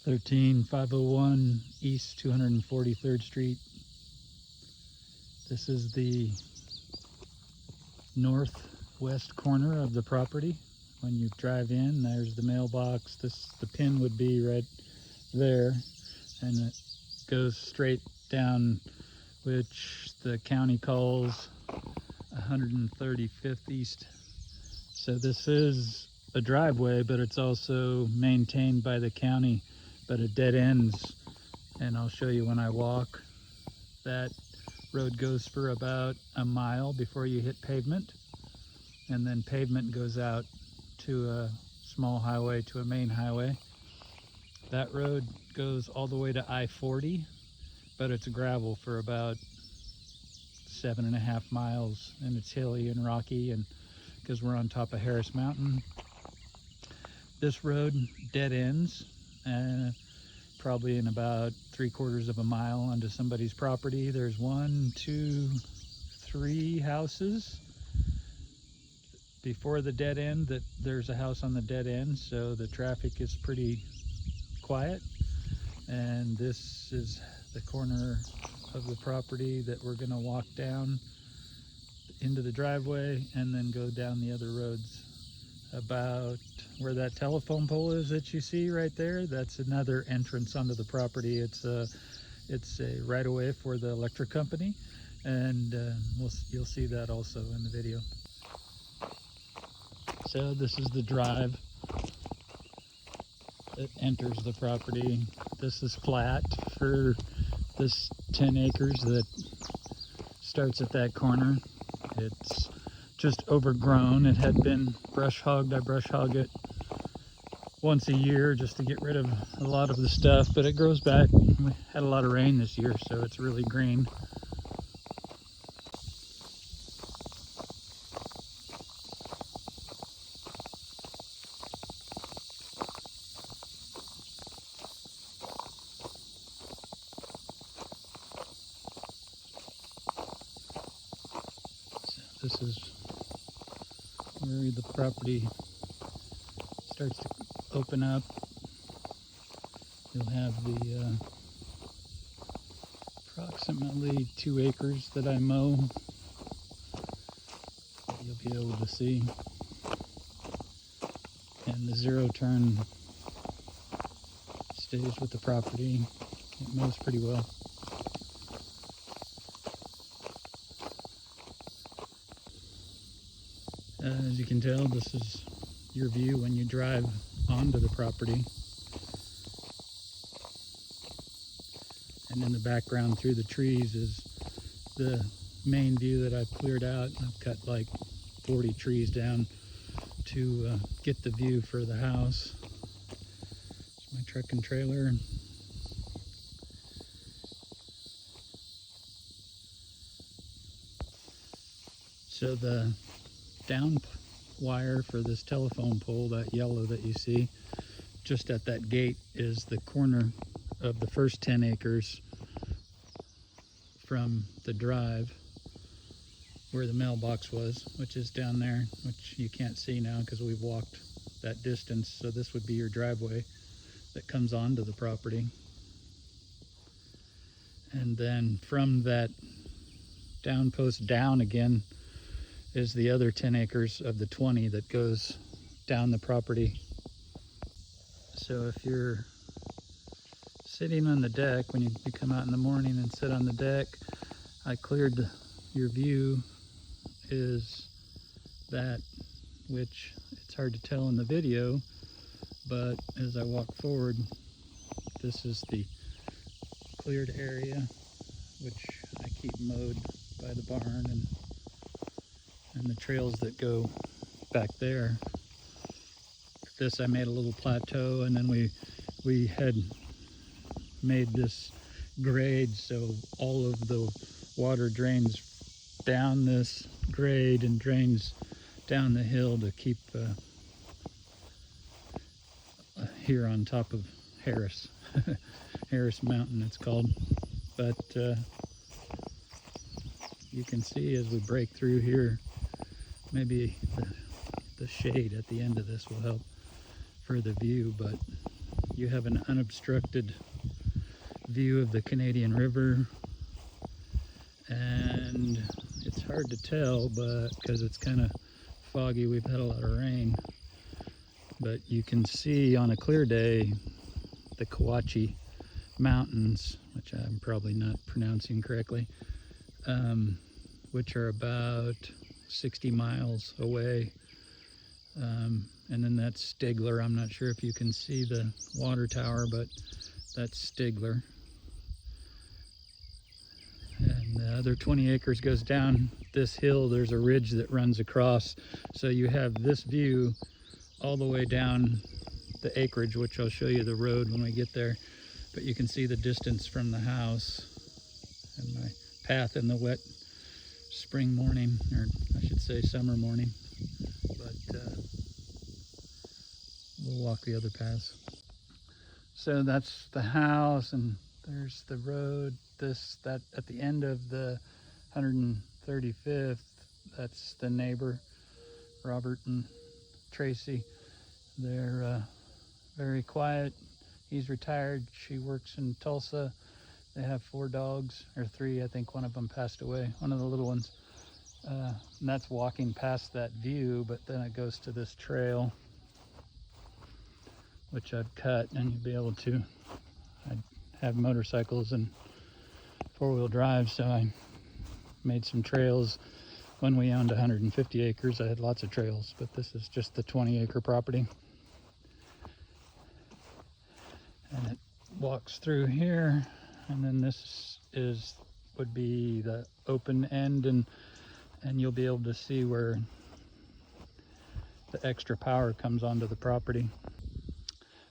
13501 East 243rd Street. This is the northwest corner of the property. When you drive in, there's the mailbox. The pin would be right there, and it goes straight down, which the county calls 135th East. So this is a driveway, but it's also maintained by the county, but it dead ends, and I'll show you when I walk. That road goes for about a mile before you hit pavement, and then pavement goes out to a small highway, to a main highway. That road goes all the way to I-40, but it's gravel for about 7.5 miles, and it's hilly and rocky, and because we're on top of Harris Mountain. This road dead ends probably in about 3/4 of a mile onto somebody's property. There's 1, 2, 3 houses before the dead end. That there's a house on the dead end, so the traffic is pretty quiet. And this is the corner of the property that we're going to walk down into the driveway and then go down the other roads. About where that telephone pole is that you see right there, that's another entrance onto the property. It's a right of way for the electric company, and you'll see that also in the video. So this is the drive that enters the property. This is flat for this 10 acres that starts at that corner. It's just overgrown. It had been brush hogged. I brush hog it once a year just to get rid of a lot of the stuff, but it grows back. We had a lot of rain this year, so it's really green. So this is where the property starts to open up. You'll have the approximately 2 acres that I mow that you'll be able to see. And the zero turn stays with the property. It mows pretty well. As you can tell, this is your view when you drive onto the property. And in the background through the trees is the main view that I've cleared out. I've cut like 40 trees down to get the view for the house. It's my truck and trailer. So the down wire for this telephone pole, that yellow that you see just at that gate, is the corner of the first 10 acres from the drive where the mailbox was, which is down there, which you can't see now because we've walked that distance. So this would be your driveway that comes onto the property. And then from that down post down again is the other 10 acres of the 20 that goes down the property. So if you're sitting on the deck, when you come out in the morning and sit on the deck, I cleared your view is that, which it's hard to tell in the video, but as I walk forward, this is the cleared area, which I keep mowed by the barn, and the trails that go back there. This I made a little plateau, and then we had made this grade so all of the water drains down this grade and drains down the hill to keep here on top of Harris Harris Mountain it's called. But you can see as we break through here, maybe the shade at the end of this will help for the view, but you have an unobstructed view of the Canadian River, and it's hard to tell, but because it's kind of foggy, we've had a lot of rain, but you can see on a clear day the Kawachi Mountains, which I'm probably not pronouncing correctly, which are about 60 miles away. And then that's Stigler. I'm not sure if you can see the water tower, but that's Stigler. And the other 20 acres goes down this hill. There's a ridge that runs across. So you have this view all the way down the acreage, which I'll show you the road when we get there. But you can see the distance from the house and my path in the wet spring morning, or I should say summer morning. But we'll walk the other paths. So that's the house, and there's the road. That at the end of the 135th, that's the neighbor, Robert and Tracy. They're very quiet. He's retired. She works in Tulsa. They have 4 dogs, or 3. I think one of them passed away, one of the little ones. And that's walking past that view, but then it goes to this trail, which I've cut, and you'll be able to. I have motorcycles and 4-wheel drive, so I made some trails. When we owned 150 acres, I had lots of trails, but this is just the 20-acre property. And it walks through here, and then this would be the open end, and you'll be able to see where the extra power comes onto the property.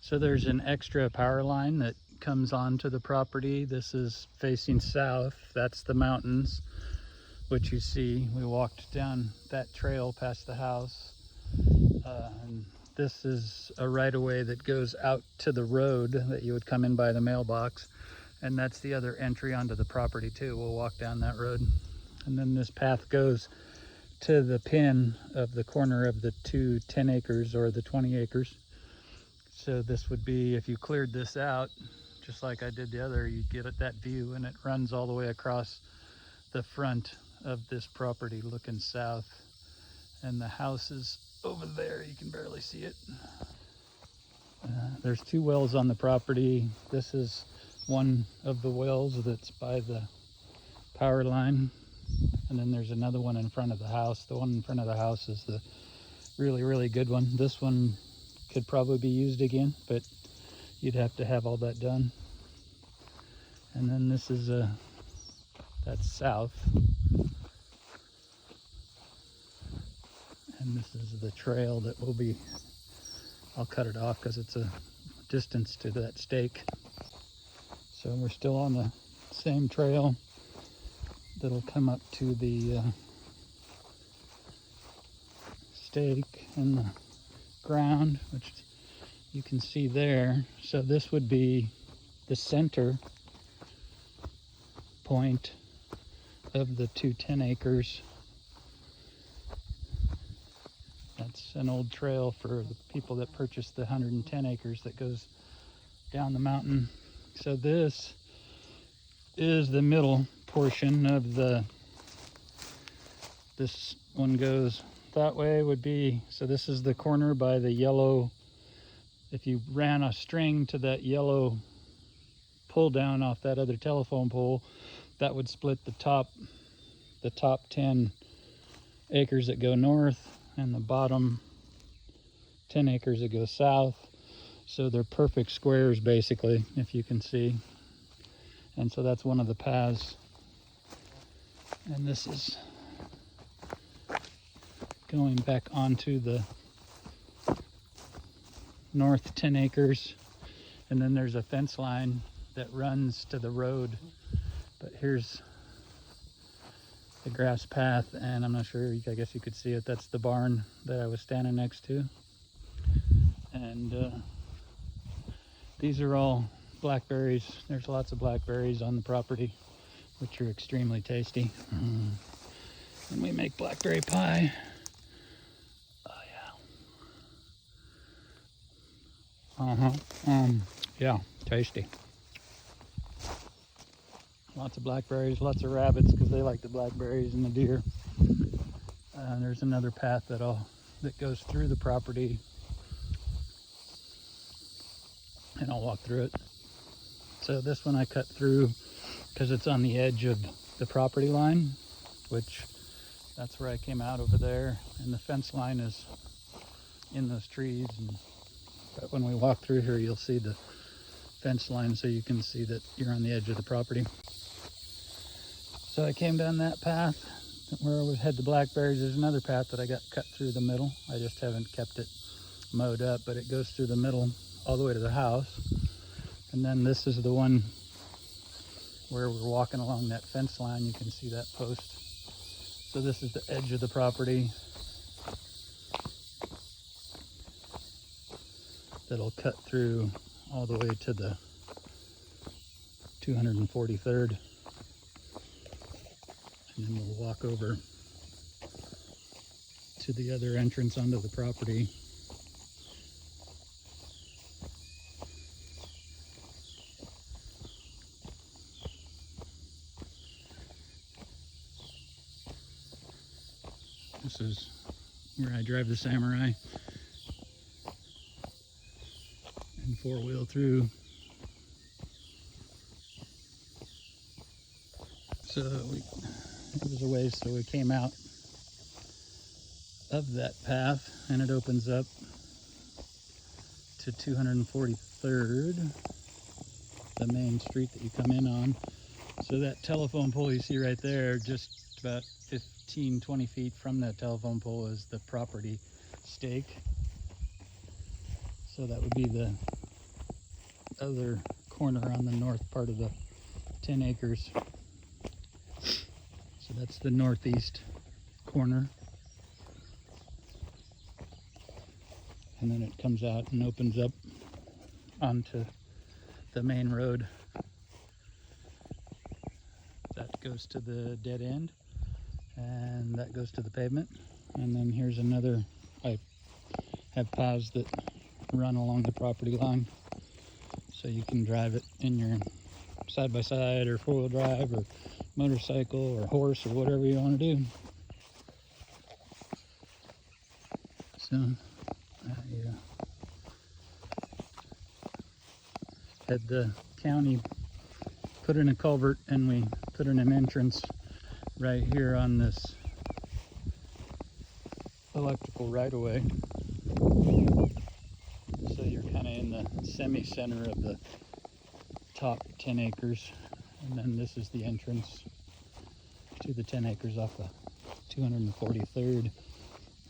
So there's an extra power line that comes onto the property. This is facing south. That's the mountains, which you see. We walked down that trail past the house. And this is a right-of-way that goes out to the road that you would come in by the mailbox. And that's the other entry onto the property too. We'll walk down that road. And then this path goes to the pin of the corner of the 2 10 acres or the 20 acres. So this would be, if you cleared this out, just like I did the other, you get at that view, and it runs all the way across the front of this property looking south. And the house is over there. You can barely see it. There's 2 wells on the property. This is one of the wells that's by the power line. And then there's another one in front of the house. The one in front of the house is the really, really good one. This one could probably be used again, but you'd have to have all that done. And then this is that's south. And this is the trail that will be, I'll cut it off because it's a distance to that stake. So we're still on the same trail that'll come up to the stake in the ground, which you can see there. So this would be the center point of the 2 10 acres. That's an old trail for the people that purchased the 110 acres that goes down the mountain. So this is the middle portion of this one goes that way would be, so this is the corner by the yellow. If you ran a string to that yellow pull down off that other telephone pole, that would split the top 10 acres that go north and the bottom 10 acres that go south. So they're perfect squares basically, if you can see. And so that's one of the paths. And this is going back onto the north 10 acres. And then there's a fence line that runs to the road. But here's the grass path, and I'm not sure, I guess you could see it. That's the barn that I was standing next to. And these are all blackberries. There's lots of blackberries on the property, which are extremely tasty. And we make blackberry pie. Oh yeah. Yeah, tasty. Lots of blackberries, lots of rabbits because they like the blackberries, and the deer. There's another path that goes through the property, and I'll walk through it. So this one I cut through because it's on the edge of the property line, which that's where I came out over there, and the fence line is in those trees. But when we walk through here, you'll see the fence line, so you can see that you're on the edge of the property. So I came down that path where I would head to blackberries. There's another path that I got cut through the middle. I just haven't kept it mowed up, but it goes through the middle all the way to the house. And then this is the one where we're walking along that fence line. You can see that post. So this is the edge of the property that'll cut through all the way to the 243rd. And then we'll walk over to the other entrance onto the property. This is where I drive the Samurai and four-wheel through. So it was a ways, so we came out of that path, and it opens up to 243rd, the main street that you come in on. So that telephone pole you see right there, just about 15-20 feet from that telephone pole is the property stake. So that would be the other corner on the north part of the 10 acres. So that's the northeast corner. And then it comes out and opens up onto the main road. That goes to the dead end, and that goes to the pavement. And then here's another, I have paths that run along the property line, so you can drive it in your side-by-side or four-wheel drive or motorcycle or horse or whatever you want to do. So had the county put in a culvert, and we put in an entrance right here on this electrical right-of-way. So you're kind of in the semi-center of the top 10 acres. And then this is the entrance to the 10 acres off the 243rd.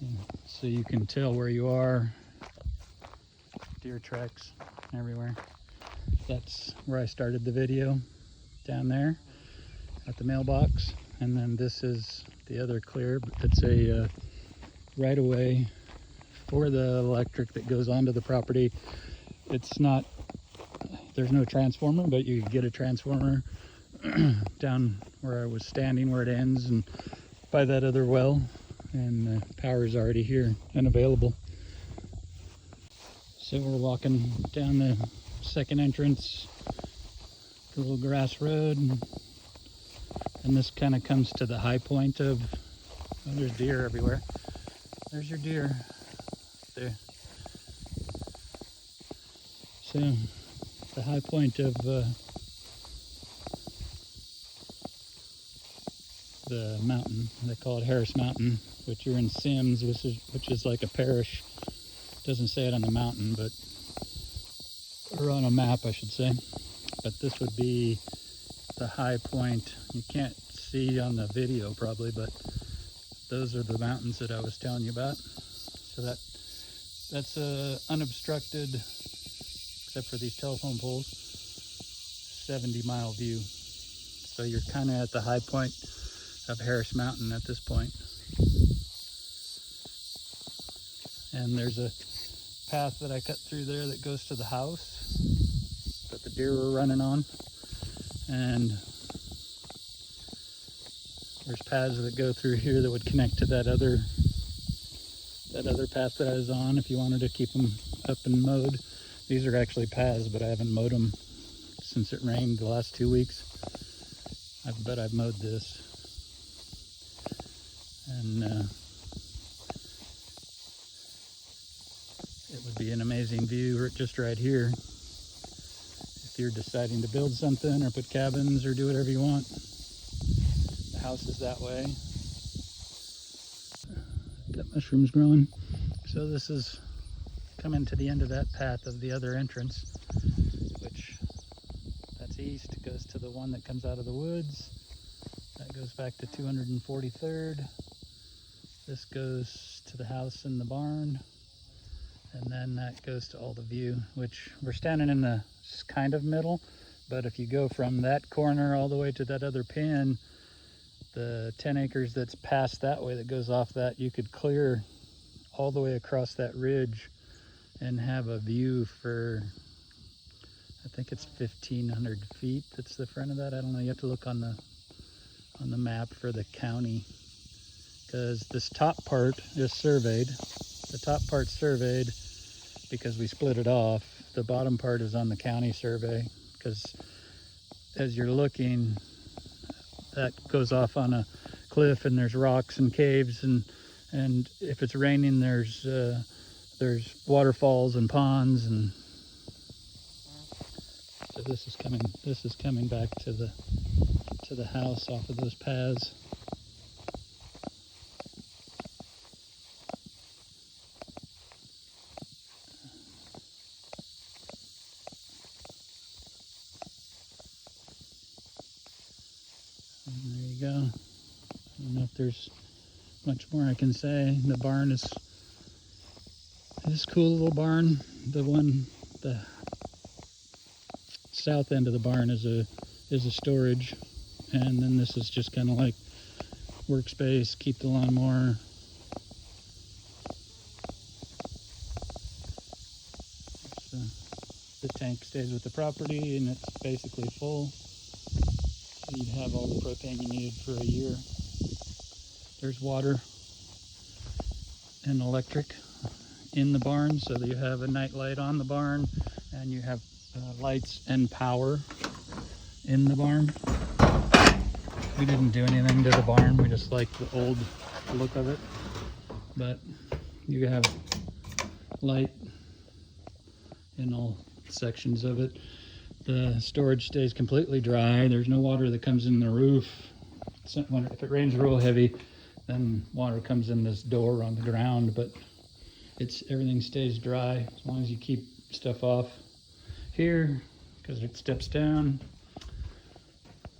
And so you can tell where you are. Deer tracks everywhere. That's where I started the video, down there at the mailbox. And then this is the other clear. It's a right-of-way for the electric that goes onto the property. It's not, there's no transformer, but you can get a transformer down where I was standing, where it ends, and by that other well, and the power is already here and available. So we're walking down the second entrance, the little grass road, and this kind of comes to the high point of, oh, there's deer everywhere. There's your deer there. So the high point of the mountain, they call it Harris Mountain, which you're in Sims, which is like a parish. Doesn't say it on the mountain, but, or on a map, I should say. But this would be the high point. You can't see on the video probably, but those are the mountains that I was telling you about. So that's a unobstructed, except for these telephone poles, 70-mile view. So you're kind of at the high point of Harris Mountain at this point. And there's a path that I cut through there that goes to the house that the deer were running on. And there's paths that go through here that would connect to that other path that I was on if you wanted to keep them up and mowed. These are actually paths, but I haven't mowed them since it rained the last 2 weeks. But I've mowed this. And it would be an amazing view just right here. If you're deciding to build something or put cabins or do whatever you want. The house is that way. Got mushrooms growing. So this is coming to the end of that path of the other entrance, which that's east, goes to the one that comes out of the woods. That goes back to 243rd. This goes to the house in the barn. And then that goes to all the view, which we're standing in the kind of middle. But if you go from that corner all the way to that other pin, the 10 acres that's past that way that goes off that, you could clear all the way across that ridge and have a view for, I think it's 1,500 feet. That's the front of that. I don't know. You have to look on the map for the county, because this top part is surveyed. The top part's surveyed because we split it off. The bottom part is on the county survey, because as you're looking, that goes off on a cliff and there's rocks and caves, and if it's raining, there's waterfalls and ponds, and so this is coming back to the house off of those paths. And there you go. I don't know if there's much more I can say. The barn is this cool little barn. The south end of the barn is a storage, and then this is just kind of like workspace, keep the lawnmower. The tank stays with the property, and it's basically full. So you'd have all the propane you needed for a year. There's water and electric in the barn, so that you have a night light on the barn, and you have lights and power in the barn. We didn't do anything to the barn, we just liked the old look of it. But you have light in all sections of it. The storage stays completely dry. There's no water that comes in the roof. If it rains real heavy, then water comes in this door on the ground, but everything stays dry as long as you keep stuff off here, because it steps down.